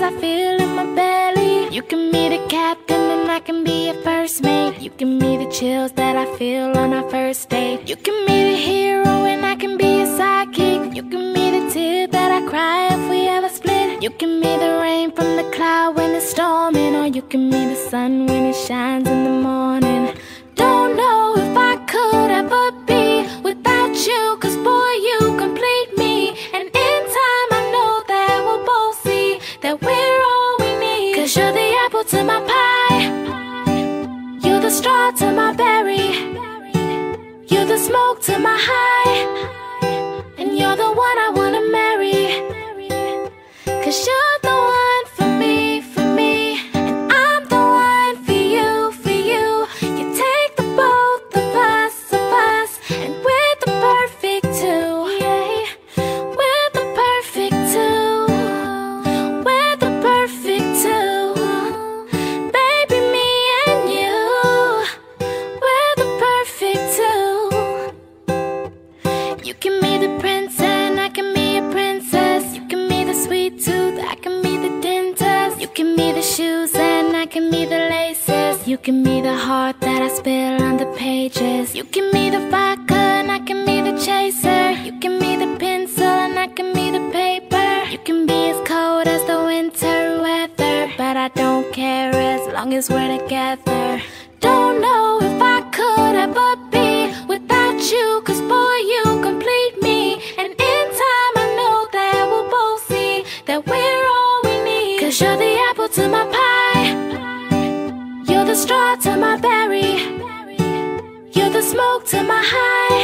I feel in my belly. You can be the captain and I can be your first mate. You can be the chills that I feel on our first date. You can be the hero and I can be your sidekick. You can be the tear that I cry if we ever split. You can be the rain from the cloud when it's storming, or you can be the sun when it shines in the morning. Don't know if I could ever be without you, 'cause boy, you complete me. And in time I know that we'll both see that we're all we need. 'Cause you're the apple to my pie, you're the straw to my berry, you're the smoke to my high, and you're the one I wanna marry. 'Cause you're the one for me, and I'm the one for you, for you. You take the both of us, and we're the perfect two. Yeah, we're the perfect two. We're the perfect two. Baby, me and you, we're the perfect two. You can be the prince and I can be a princess. You can be the sweet tooth, I can be the dentist. You can be the shoes and I can be the laces. You can be the heart that I spill on the pages. You can be the vodka and I can be the chaser. You can be the pencil and I can be the paper. You can be as cold as the winter weather, but I don't care as long as we're together. Don't know if I could ever be without you, 'cause boy, you complete me. And in time I know that we'll both see that we're all we need. 'Cause you're the apple to my pie, you're the straw to my berry, you're the smoke to my high,